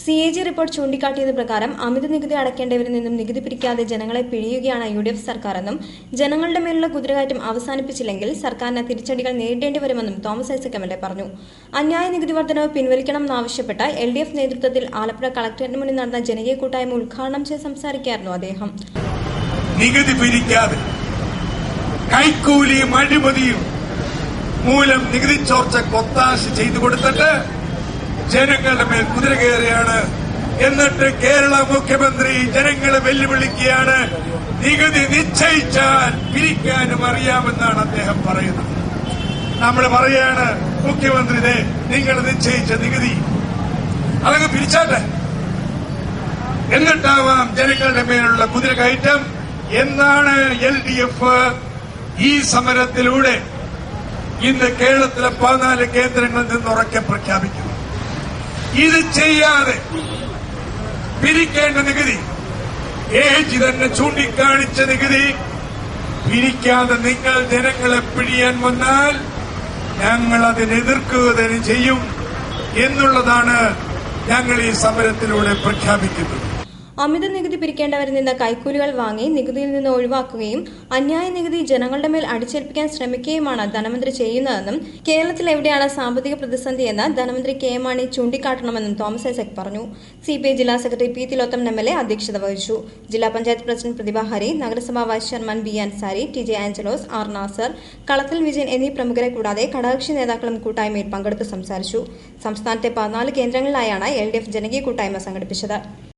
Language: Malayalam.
CAG റിപ്പോർട്ട് ചൂണ്ടിക്കാട്ടിയത് പ്രകാരം അമിത നികുതി അടയ്ക്കേണ്ടവരിൽ നിന്നും നികുതി പിരിക്കാതെ ജനങ്ങളെ പിഴിയുകയാണ് UDF സർക്കാരെന്നും ജനങ്ങളുടെ മേലുള്ള കുതിരകയറ്റം അവസാനിപ്പിച്ചില്ലെങ്കിൽ സർക്കാരിന് തിരിച്ചടികൾ നേരിടേണ്ടി വരുമെന്നും തോമസ് ഐസക് MLA പറഞ്ഞു. അന്യായ നികുതി വർധനവ് പിൻവലിക്കണമെന്നാവശ്യപ്പെട്ട LDF നേതൃത്വത്തിൽ ആലപ്പുഴ കളക്ടറേറ്റിന് മുന്നിൽ നടന്ന ജനകീയ കൂട്ടായ്മ ഉദ്ഘാടനം ചെയ്ത് സംസാരിക്കുകയായിരുന്നു അദ്ദേഹം. നികുതി പിരിക്കാതെ കൈക്കൂലിയും അഴിമതിയും മൂലം നികുതി ചോർച്ച കൊത്താശ ചെയ്തു കൊടുത്തിട്ട് ജനങ്ങളുടെ മേൽ കുതിര കയറിയാണ്. എന്നിട്ട് കേരള മുഖ്യമന്ത്രി ജനങ്ങളെ വെല്ലുവിളിക്കുകയാണ്. നികുതി നിശ്ചയിച്ചാൽ പിരിക്കാനും അറിയാമെന്നാണ് അദ്ദേഹം പറയുന്നത്. നമ്മൾ പറയാണ്, മുഖ്യമന്ത്രി നിങ്ങൾ നിശ്ചയിച്ച നികുതി അതങ്ങ് പിരിച്ചാട്ടെ, എന്നിട്ടാവാം ജനങ്ങളുടെ മേലുള്ള കുതിര കയറ്റം എന്നാണ് LDF ഈ സമരത്തിലൂടെ ഇന്ന് കേരളത്തിലെ 14 കേന്ദ്രങ്ങളിൽ നിന്ന് ഉറക്കെ പ്രഖ്യാപിക്കുന്നു. ഇത് ചെയ്യാതെ പിരിക്കേണ്ട നികുതി, AG തന്നെ ചൂണ്ടിക്കാണിച്ച നികുതി പിരിക്കാതെ നിങ്ങൾ ജനങ്ങളെ പിഴിയാൻ വന്നാൽ ഞങ്ങൾ അതിനെ എതിർക്കുക തന്നെ ചെയ്യും എന്നുള്ളതാണ് ഞങ്ങൾ ഈ സമരത്തിലൂടെ പ്രഖ്യാപിക്കുന്നത്. അമിത നികുതി പിരിക്കേണ്ടവരിൽ നിന്ന് കൈക്കൂലികൾ വാങ്ങി നികുതിയിൽ നിന്ന് ഒഴിവാക്കുകയും അന്യായ നികുതി ജനങ്ങളുടെ മേൽ അടിച്ചേൽപ്പിക്കാൻ ശ്രമിക്കുകയുമാണ് ധനമന്ത്രി ചെയ്യുന്നതെന്നും കേരളത്തിൽ എവിടെയാണ് സാമ്പത്തിക പ്രതിസന്ധിയെന്ന് ധനമന്ത്രി KM മാണി ചൂണ്ടിക്കാട്ടണമെന്നും തോമസ് ഐസക് പറഞ്ഞു. CPI ജില്ലാ സെക്രട്ടറി P. തിലോത്തമൻ MLA അധ്യക്ഷത വഹിച്ചു. ജില്ലാ പഞ്ചായത്ത് പ്രസിഡന്റ് പ്രതിഭ ഹരി, നഗരസഭാ vice chairman B. Ansari, TJ Angelos, R. Nasar, Kalathil Vijayan എന്നീ പ്രമുഖരെ കൂടാതെ ഘടകകക്ഷി നേതാക്കളും കൂട്ടായ്മയിൽ പങ്കെടുത്ത് സംസാരിച്ചു. സംസ്ഥാനത്തെ 14 കേന്ദ്രങ്ങളിലായാണ് LDF ജനകീയ കൂട്ടായ്മ സംഘടിപ്പിച്ചത്.